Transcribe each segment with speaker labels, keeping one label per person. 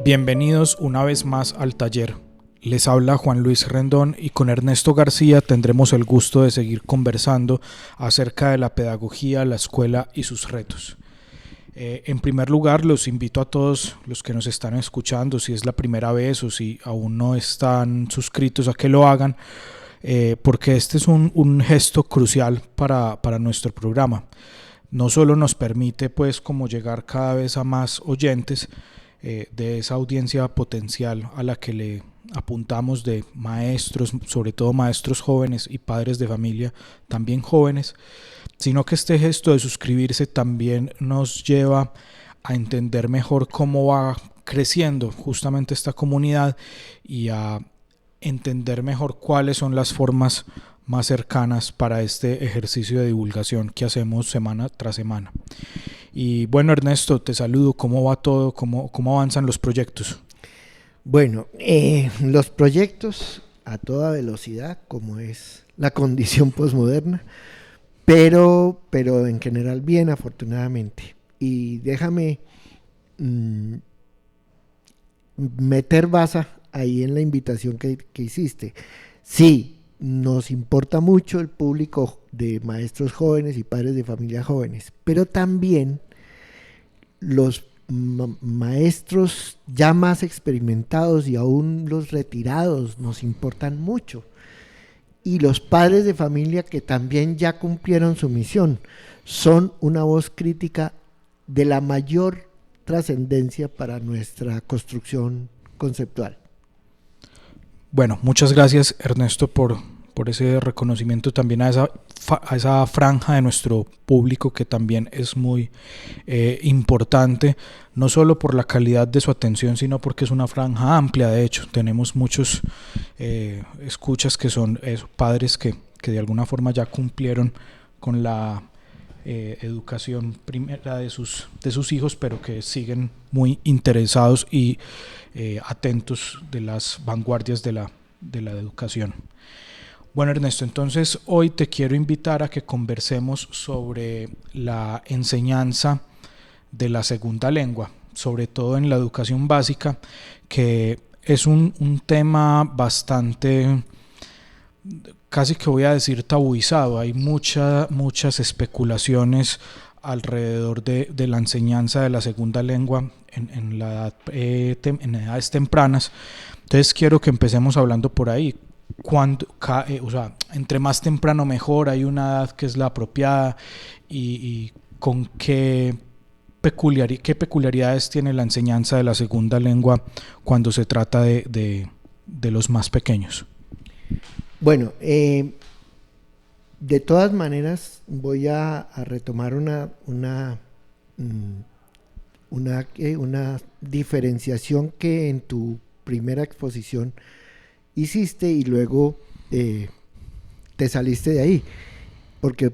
Speaker 1: Bienvenidos una vez más al taller. Les habla Juan Luis Rendón y con Ernesto García tendremos el gusto de seguir conversando acerca de la pedagogía, la escuela y sus retos. En primer lugar, los invito a todos los que nos están escuchando, si es la primera vez o si aún no están suscritos, a que lo hagan, porque este es un gesto crucial para nuestro programa. No solo nos permite pues como llegar cada vez a más oyentes de esa audiencia potencial a la que le apuntamos, de maestros, sobre todo maestros jóvenes y padres de familia también jóvenes, sino que este gesto de suscribirse también nos lleva a entender mejor cómo va creciendo justamente esta comunidad y a entender mejor cuáles son las formas más cercanas para este ejercicio de divulgación que hacemos semana tras semana. Y bueno, Ernesto, te saludo. ¿Cómo va todo? ¿Cómo avanzan los proyectos?
Speaker 2: Bueno, los proyectos a toda velocidad, como es la condición posmoderna, pero en general bien, afortunadamente. Y déjame meter baza ahí en la invitación que hiciste. Sí, nos importa mucho el público de maestros jóvenes y padres de familia jóvenes, pero también los maestros ya más experimentados y aún los retirados nos importan mucho, y los padres de familia que también ya cumplieron su misión son una voz crítica de la mayor trascendencia para nuestra construcción conceptual.
Speaker 1: Bueno, muchas gracias, Ernesto, por ese reconocimiento también a esa franja de nuestro público que también es muy importante, no solo por la calidad de su atención, sino porque es una franja amplia. De hecho, tenemos muchos escuchas que son padres que de alguna forma ya cumplieron con la educación primera de sus hijos, pero que siguen muy interesados y atentos de las vanguardias de la educación. Bueno, Ernesto, entonces hoy te quiero invitar a que conversemos sobre la enseñanza de la segunda lengua, sobre todo en la educación básica, que es un tema bastante, casi que voy a decir, tabuizado. Hay muchas especulaciones alrededor de la enseñanza de la segunda lengua en edades tempranas. Entonces quiero que empecemos hablando por ahí. Entre más temprano mejor, hay una edad que es la apropiada, y con qué peculiaridades tiene la enseñanza de la segunda lengua cuando se trata de los más pequeños.
Speaker 2: Bueno, de todas maneras voy a retomar una diferenciación que en tu primera exposición hiciste y luego te saliste de ahí, porque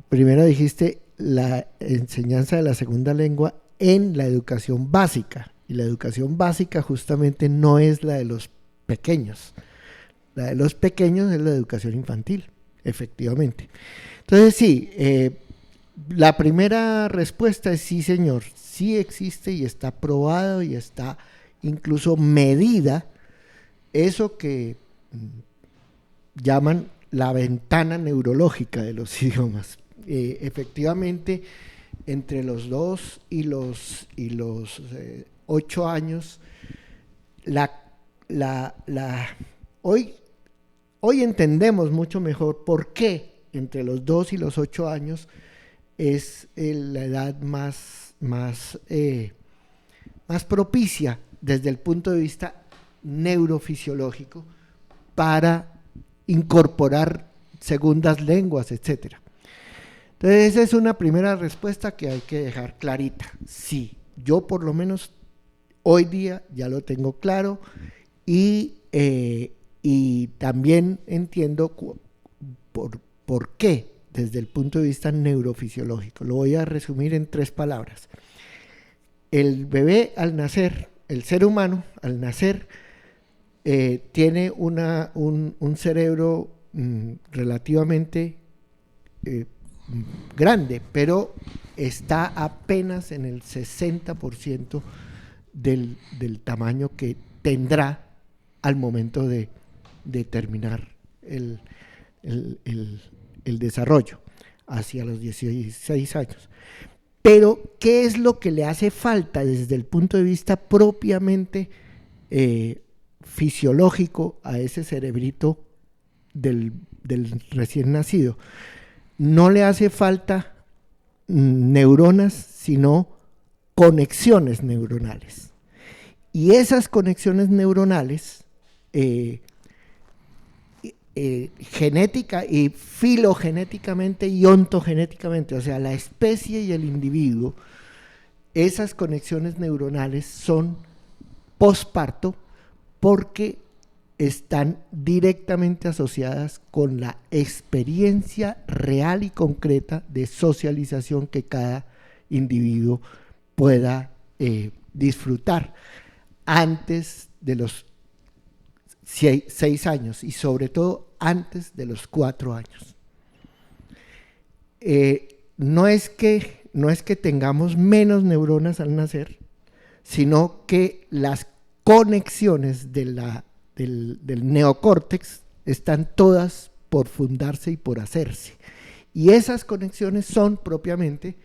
Speaker 2: primero dijiste la enseñanza de la segunda lengua en la educación básica, y la educación básica justamente no es la de los pequeños. La de los pequeños es la educación infantil, efectivamente. Entonces sí, la primera respuesta es sí, señor, sí existe y está probado y está incluso medida eso que llaman la ventana neurológica de los idiomas. Efectivamente, entre los 2 y los 8 años, hoy entendemos mucho mejor por qué entre los 2 y los 8 años es la edad más propicia desde el punto de vista neurofisiológico para incorporar segundas lenguas, etcétera. Entonces esa es una primera respuesta que hay que dejar clarita. Sí, yo por lo menos hoy día ya lo tengo claro, y también entiendo por qué desde el punto de vista neurofisiológico. Lo voy a resumir en 3 palabras. El bebé al nacer, el ser humano al nacer, tiene un cerebro relativamente grande, pero está apenas en el 60% del tamaño que tendrá al momento de terminar el desarrollo hacia los 16 años. Pero, ¿qué es lo que le hace falta desde el punto de vista propiamente fisiológico a ese cerebrito del recién nacido? No le hace falta neuronas, sino conexiones neuronales. Y esas conexiones neuronales, genética y filogenéticamente y ontogenéticamente, o sea, la especie y el individuo, esas conexiones neuronales son posparto porque están directamente asociadas con la experiencia real y concreta de socialización que cada individuo pueda disfrutar antes de los 6 años y sobre todo antes de los 4 años. No es que tengamos menos neuronas al nacer, sino que las conexiones del neocórtex están todas por fundarse y por hacerse. Y esas conexiones son propiamente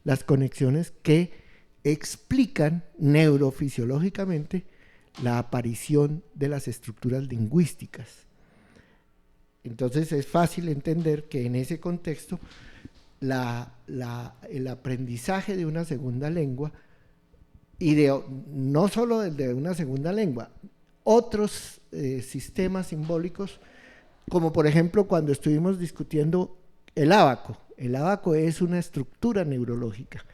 Speaker 2: las conexiones que explican neurofisiológicamente la aparición de las estructuras lingüísticas. Entonces es fácil entender que en ese contexto el aprendizaje de una segunda lengua, y no solo de una segunda lengua, otros sistemas simbólicos, como por ejemplo cuando estuvimos discutiendo el ábaco. El ábaco es una estructura neurológica.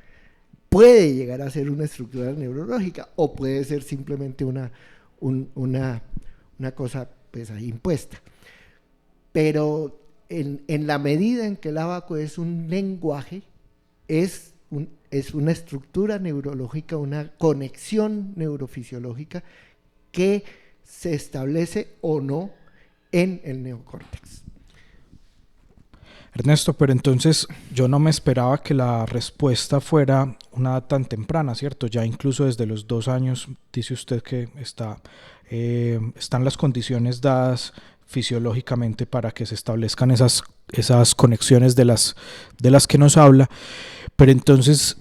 Speaker 2: Puede llegar a ser una estructura neurológica o puede ser simplemente una cosa pues, ahí impuesta. Pero en la medida en que el ábaco es un lenguaje, es una estructura neurológica, una conexión neurofisiológica que se establece o no en el neocórtex.
Speaker 1: Ernesto, pero entonces yo no me esperaba que la respuesta fuera una edad tan temprana, ¿cierto? Ya incluso desde los 2 años dice usted que están las condiciones dadas fisiológicamente para que se establezcan esas conexiones de las que nos habla. Pero entonces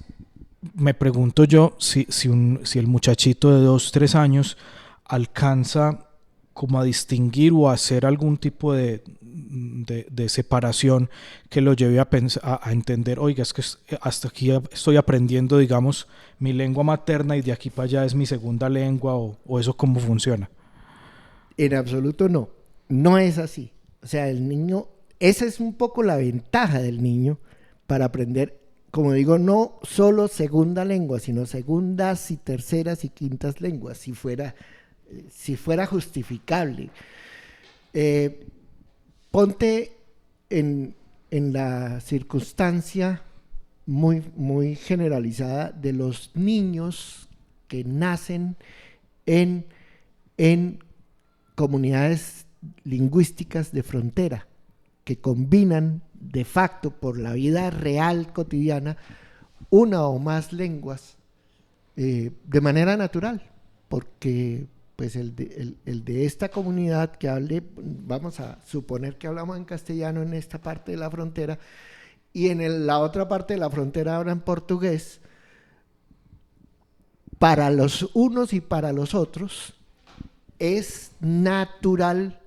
Speaker 1: me pregunto yo si el muchachito de 2, 3 años alcanza como a distinguir o a hacer algún tipo de separación que lo lleve a entender, oiga, es que hasta aquí estoy aprendiendo, digamos, mi lengua materna y de aquí para allá es mi segunda lengua, o eso cómo funciona.
Speaker 2: En absoluto no, no es así. O sea, el niño, esa es un poco la ventaja del niño para aprender, como digo, no solo segunda lengua, sino segundas y terceras y quintas lenguas, si fuera justificable. Ponte en la circunstancia muy, muy generalizada de los niños que nacen en comunidades lingüísticas de frontera, que combinan de facto por la vida real cotidiana una o más lenguas de manera natural, porque pues el de esta comunidad que hable, vamos a suponer que hablamos en castellano en esta parte de la frontera y en la otra parte de la frontera hablan portugués, para los unos y para los otros es natural,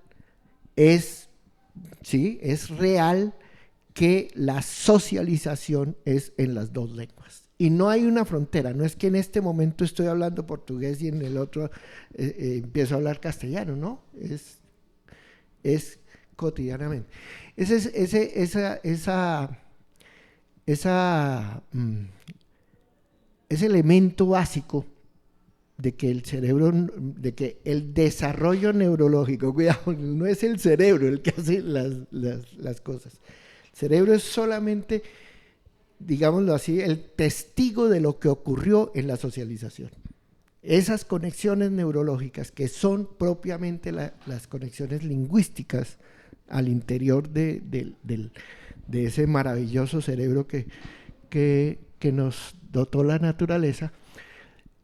Speaker 2: es real que la socialización es en las dos lenguas. Y no hay una frontera, no es que en este momento estoy hablando portugués y en el otro empiezo a hablar castellano, ¿no? Es cotidianamente. Ese elemento básico de que el cerebro, de que el desarrollo neurológico, cuidado, no es el cerebro el que hace las cosas. El cerebro es solamente, digámoslo así, el testigo de lo que ocurrió en la socialización. Esas conexiones neurológicas que son propiamente las conexiones lingüísticas al interior de ese maravilloso cerebro que nos dotó la naturaleza,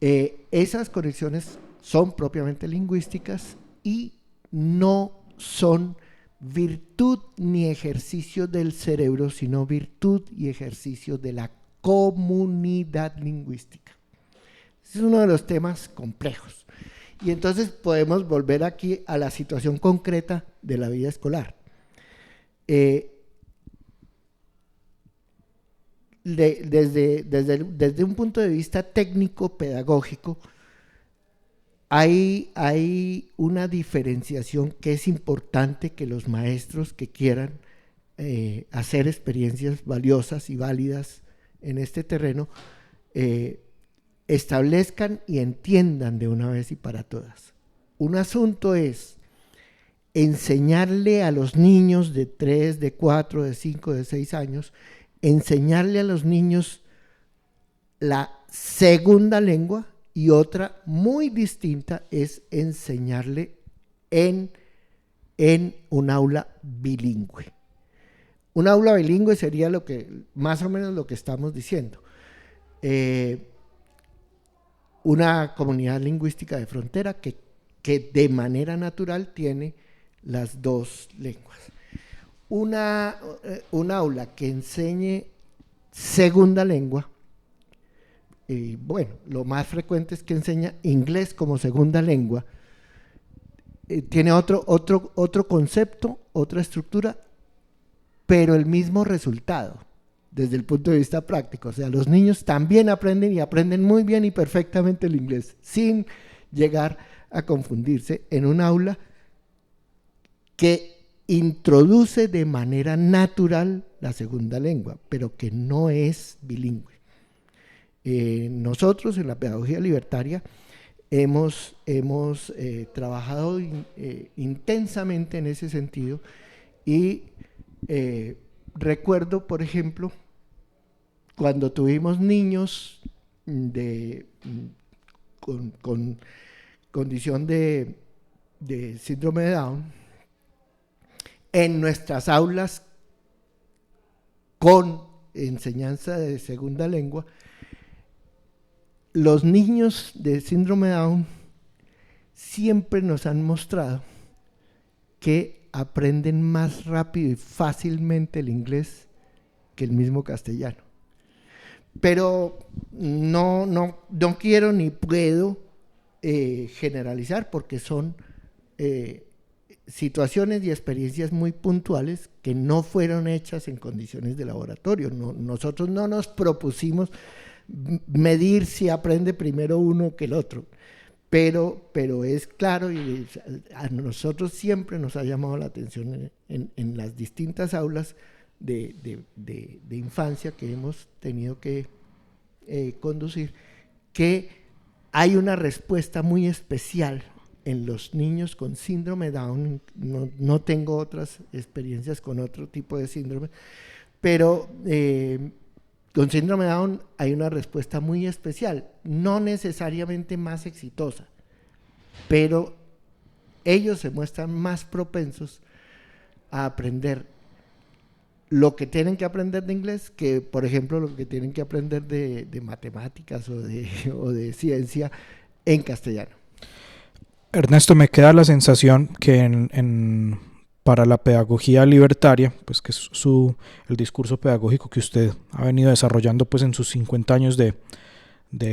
Speaker 2: Esas conexiones son propiamente lingüísticas y no son virtud ni ejercicio del cerebro, sino virtud y ejercicio de la comunidad lingüística. Ese es uno de los temas complejos. Y entonces podemos volver aquí a la situación concreta de la vida escolar. Desde un punto de vista técnico-pedagógico, hay una diferenciación que es importante que los maestros que quieran hacer experiencias valiosas y válidas en este terreno establezcan y entiendan de una vez y para todas. Un asunto es enseñarle a los niños de 3, de 4, de 5, de 6 años, enseñarle a los niños la segunda lengua, y otra muy distinta es enseñarle en un aula bilingüe. Un aula bilingüe sería más o menos lo que estamos diciendo. Una comunidad lingüística de frontera que de manera natural tiene las dos lenguas. Un aula que enseñe segunda lengua, bueno, lo más frecuente es que enseña inglés como segunda lengua, tiene otro concepto, otra estructura, pero el mismo resultado desde el punto de vista práctico. O sea, los niños también aprenden y aprenden muy bien y perfectamente el inglés, sin llegar a confundirse en un aula que introduce de manera natural la segunda lengua, pero que no es bilingüe. Nosotros en la pedagogía libertaria hemos trabajado intensamente en ese sentido y recuerdo, por ejemplo, cuando tuvimos niños con condición de síndrome de Down en nuestras aulas con enseñanza de segunda lengua, los niños de síndrome de Down siempre nos han mostrado que aprenden más rápido y fácilmente el inglés que el mismo castellano. Pero no quiero ni puedo generalizar, porque son situaciones y experiencias muy puntuales que no fueron hechas en condiciones de laboratorio. Nosotros no nos propusimos medir si aprende primero uno que el otro, pero es claro, y a nosotros siempre nos ha llamado la atención en las distintas aulas de infancia que hemos tenido que conducir, que hay una respuesta muy especial en los niños con síndrome Down. No tengo otras experiencias con otro tipo de síndrome, pero con síndrome Down hay una respuesta muy especial, no necesariamente más exitosa, pero ellos se muestran más propensos a aprender lo que tienen que aprender de inglés que, por ejemplo, lo que tienen que aprender de matemáticas o de ciencia en castellano.
Speaker 1: Ernesto, me queda la sensación que para la pedagogía libertaria, pues que es el discurso pedagógico que usted ha venido desarrollando pues en sus 50 años de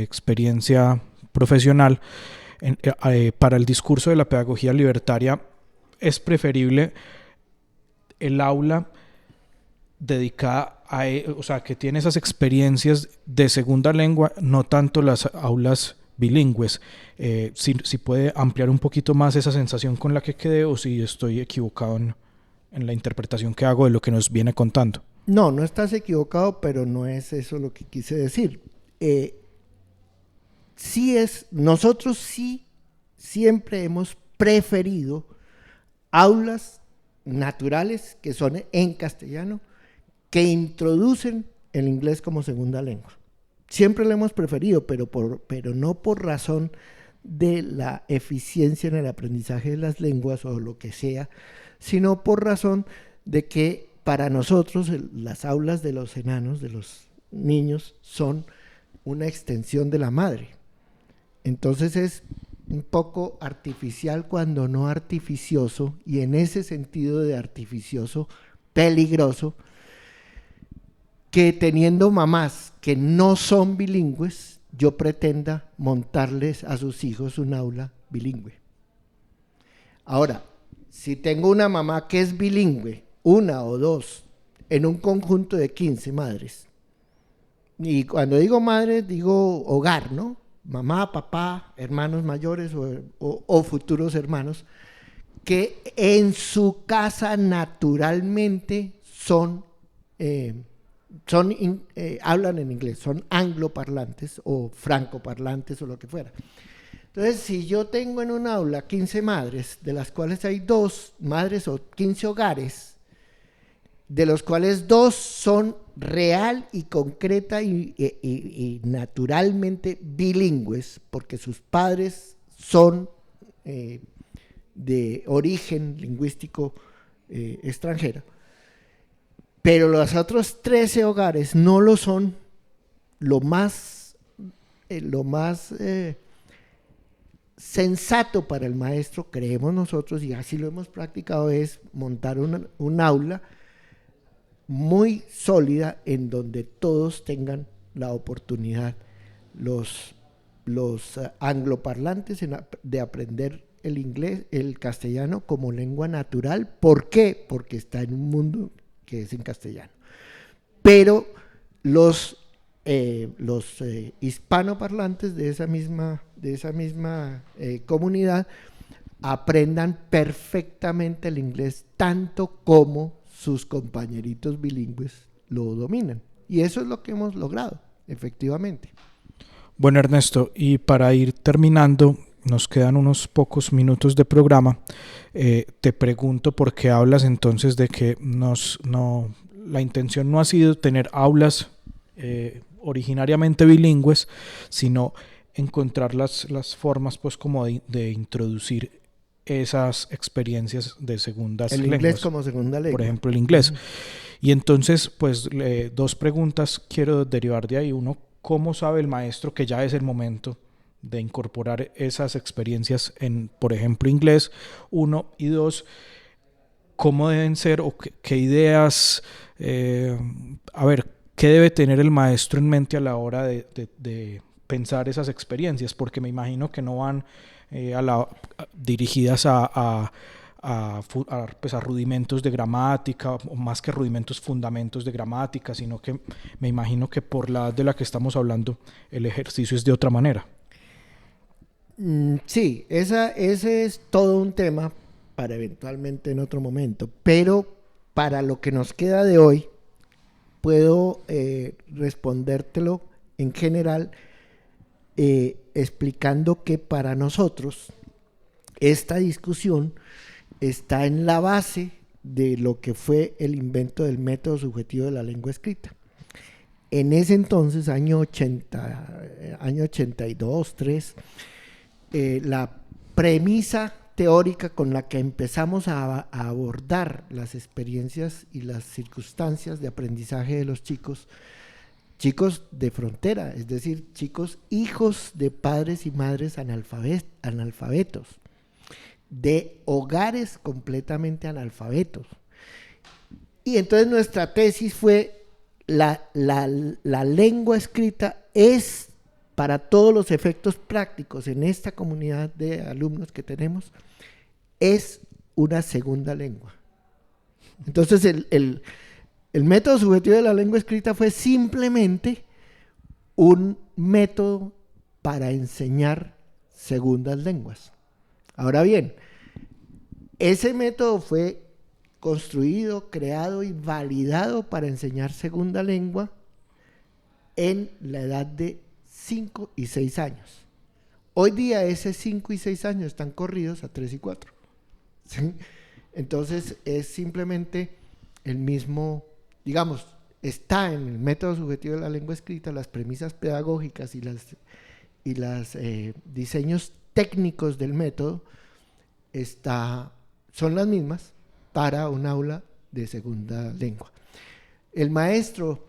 Speaker 1: experiencia profesional, para el discurso de la pedagogía libertaria es preferible el aula dedicada o sea, que tiene esas experiencias de segunda lengua, no tanto las aulas bilingües. Si puede ampliar un poquito más esa sensación con la que quedé, o si estoy equivocado en la interpretación que hago de lo que nos viene contando.
Speaker 2: No estás equivocado, pero no es eso lo que quise decir. Nosotros sí siempre hemos preferido aulas naturales que son en castellano, que introducen el inglés como segunda lengua. Siempre lo hemos preferido, pero no por razón de la eficiencia en el aprendizaje de las lenguas o lo que sea, sino por razón de que para nosotros las aulas de los enanos, de los niños, son una extensión de la madre. Entonces es un poco artificial cuando no artificioso, y en ese sentido de artificioso, peligroso, que teniendo mamás que no son bilingües, yo pretenda montarles a sus hijos un aula bilingüe. Ahora, si tengo una mamá que es bilingüe, una o dos, en un conjunto de 15 madres, y cuando digo madres, digo hogar, ¿no? Mamá, papá, hermanos mayores o futuros hermanos, que en su casa naturalmente hablan en inglés, son angloparlantes o francoparlantes o lo que fuera. Entonces, si yo tengo en un aula 15 madres, de las cuales hay 2 madres o 15 hogares, de los cuales 2 son real y concreta y naturalmente bilingües, porque sus padres son de origen lingüístico extranjero, pero los otros 13 hogares no lo son, lo más sensato para el maestro, creemos nosotros, y así lo hemos practicado, es montar un aula muy sólida en donde todos tengan la oportunidad, los angloparlantes, de aprender el inglés, el castellano como lengua natural. ¿Por qué? Porque está en un mundo que es en castellano. Pero los hispanoparlantes de esa misma comunidad aprendan perfectamente el inglés tanto como sus compañeritos bilingües lo dominan. Y eso es lo que hemos logrado, efectivamente.
Speaker 1: Bueno, Ernesto, y para ir terminando, nos quedan unos pocos minutos de programa. Te pregunto por qué hablas entonces de que la intención no ha sido tener aulas originariamente bilingües, sino encontrar las formas pues como de introducir esas experiencias de segundas lenguas.
Speaker 2: El inglés como segunda lengua.
Speaker 1: Por ejemplo, el inglés. Y entonces, pues, 2 preguntas quiero derivar de ahí. Uno, ¿cómo sabe el maestro que ya es el momento de incorporar esas experiencias en, por ejemplo, inglés? 1, y 2, ¿cómo deben ser o qué ideas, qué debe tener el maestro en mente a la hora de pensar esas experiencias? Porque me imagino que no van dirigidas a rudimentos de gramática, o más que rudimentos, fundamentos de gramática, sino que me imagino que por la edad de la que estamos hablando, el ejercicio es de otra manera.
Speaker 2: Sí, ese es todo un tema para eventualmente en otro momento, pero para lo que nos queda de hoy, puedo respondértelo en general, explicando que para nosotros esta discusión está en la base de lo que fue el invento del método subjetivo de la lengua escrita. En ese entonces, año 82, 3, la premisa teórica con la que empezamos a abordar las experiencias y las circunstancias de aprendizaje de los chicos de frontera, es decir, chicos hijos de padres y madres analfabetos, de hogares completamente analfabetos. Y entonces nuestra tesis fue: la lengua escrita es, para todos los efectos prácticos en esta comunidad de alumnos que tenemos, es una segunda lengua. Entonces el método subjetivo de la lengua escrita fue simplemente un método para enseñar segundas lenguas. Ahora bien, ese método fue construido, creado y validado para enseñar segunda lengua en la edad de 5 y 6 años. Hoy día esos 5 y 6 años están corridos a 3 y 4. ¿Sí? Entonces es simplemente el mismo, digamos, está en el método subjetivo de la lengua escrita, las premisas pedagógicas y las diseños técnicos del método son las mismas para un aula de segunda lengua. El maestro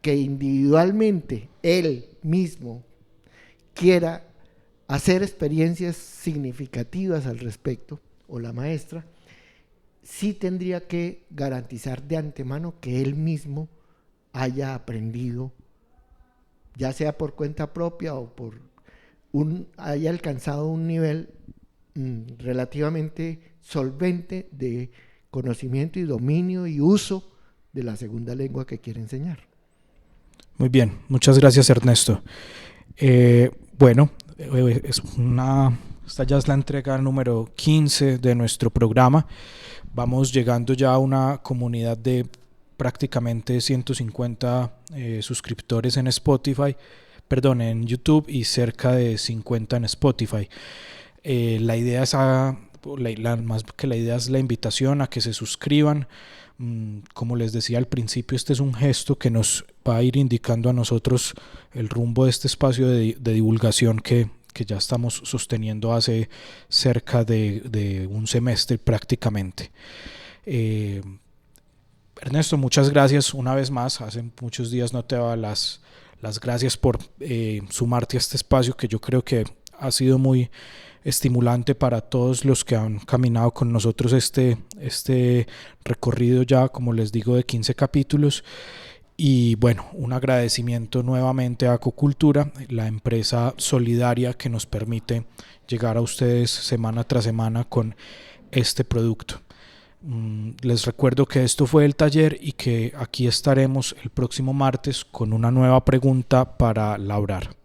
Speaker 2: que individualmente él mismo quiera hacer experiencias significativas al respecto, o la maestra, sí tendría que garantizar de antemano que él mismo haya aprendido, ya sea por cuenta propia o haya alcanzado un nivel relativamente solvente de conocimiento y dominio y uso de la segunda lengua que quiere enseñar.
Speaker 1: Muy bien, muchas gracias, Ernesto. Bueno, esta ya es la entrega número 15 de nuestro programa. Vamos llegando ya a una comunidad de prácticamente 150 suscriptores en en YouTube, y cerca de 50 en Spotify. La idea es la invitación a que se suscriban. Como les decía al principio, este es un gesto que nos va a ir indicando a nosotros el rumbo de este espacio de divulgación que ya estamos sosteniendo hace cerca de un semestre prácticamente. Ernesto, muchas gracias una vez más. Hace muchos días no te daba las gracias por sumarte a este espacio, que yo creo que ha sido muy estimulante para todos los que han caminado con nosotros este recorrido ya, como les digo, de 15 capítulos. Y bueno, un agradecimiento nuevamente a Acocultura, la empresa solidaria que nos permite llegar a ustedes semana tras semana con este producto. Les recuerdo que esto fue el taller y que aquí estaremos el próximo martes con una nueva pregunta para labrar.